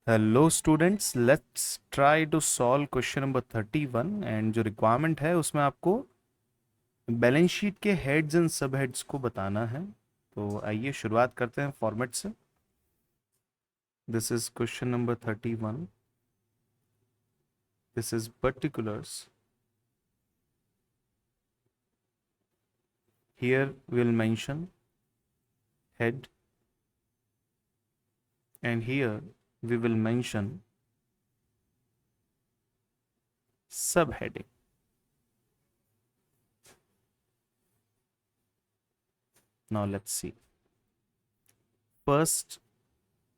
Hello students, let's try to solve question number 31। And जो requirement है उसमें आपको बैलेंस शीट के हेड्स एंड सब हेड्स को बताना है। तो आइए शुरुआत करते हैं फॉर्मेट से। This is question number 31। This is particulars. Here will mention head and here we will mention subheading. Now let's see. First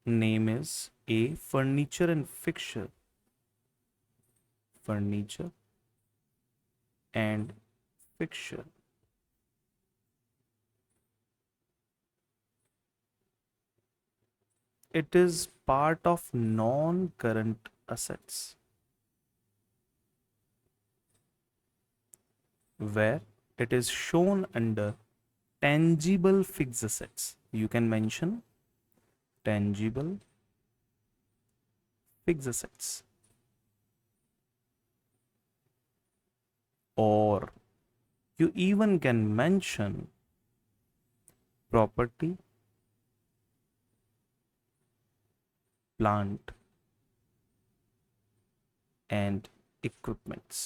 name is A, furniture and fixture. Furniture and fixture. It is part of non-current assets where it is shown under tangible fixed assets. You can mention tangible fixed assets, or you even can mention property, plant and equipments.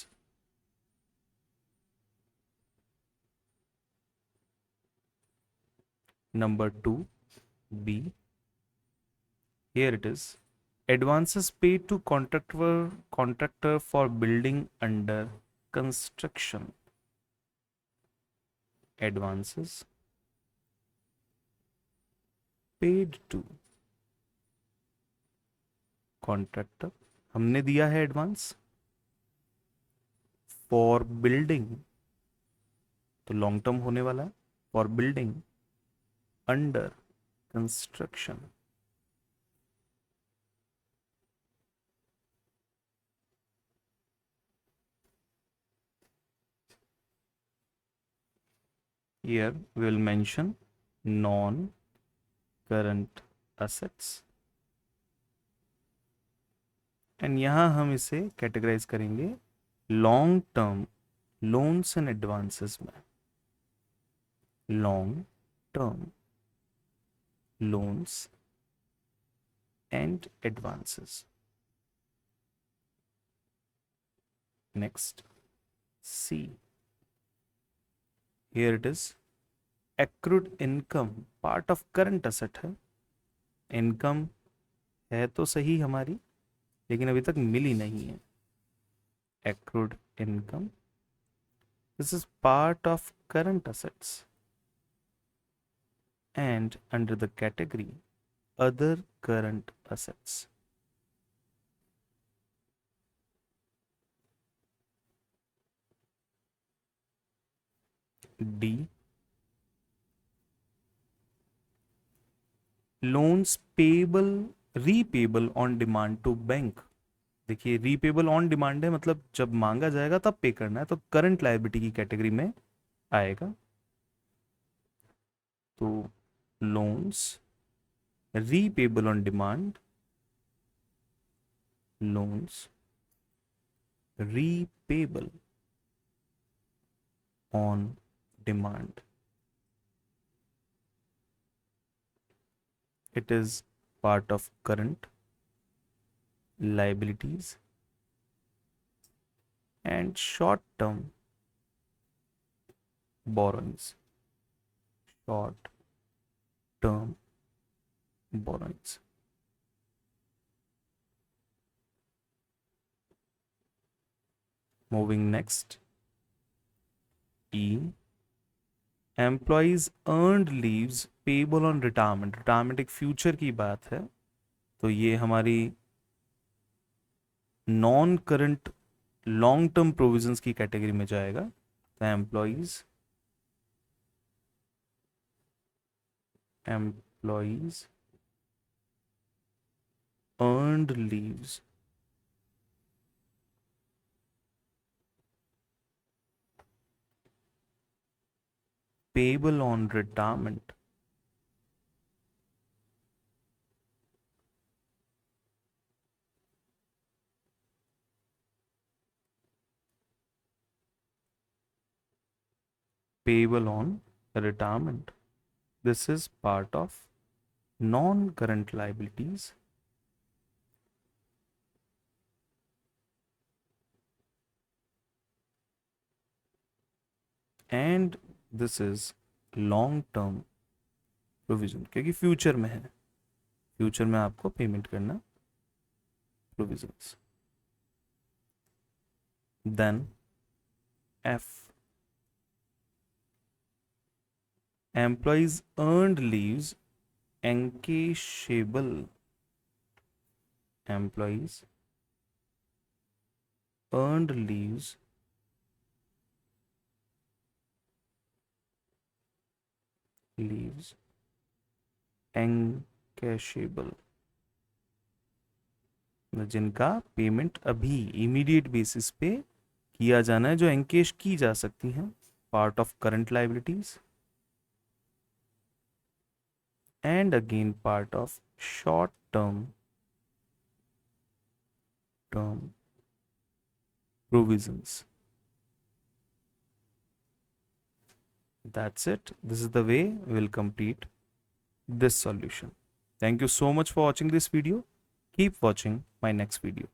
Number 2, B. Here it is. Advances paid to contractor for building under construction. Advances paid to contractor, हमने दिया है advance for building, तो long term होने वाला है, for building under construction. Here we will mention non current assets and यहां हम इसे कैटेगराइज करेंगे long term loans and advances में। Long term loans and advances. Next, C. Here it is accrued income part of current asset है। Income है तो सही हमारी, लेकिन अभी तक मिली नहीं है। accrued income, this is part of current assets and under the category other current assets. D, loans payable repayable on demand to bank। देखिए रीपेबल ऑन डिमांड है, मतलब जब मांगा जाएगा तब पे करना है, तो करंट लायबिलिटी की कैटेगरी में आएगा। तो loans repayable on demand, loans repayable on demand, it is part of current liabilities and short term borrowings, short term borrowings. Moving next, E, employees earned leaves payable on retirement। Retirement एक future की बात है, तो ये हमारी non current long term provisions की category में जाएगा। तो employees earned leaves payable on retirement payable on retirement. This is part of non-current liabilities. And this is long term provision, क्योंकि फ्यूचर में है, फ्यूचर में आपको पेमेंट करना provisions. Then F, employees earned leaves encashable. Employees earned leaves encashable, जिनका payment अभी immediate basis पे किया जाना है, जो एंकेश की जा सकती हैं, part of current liabilities. And again part of short term provisions. That's it. This is the way we will complete this solution. Thank you so much for watching this video. Keep watching my next video.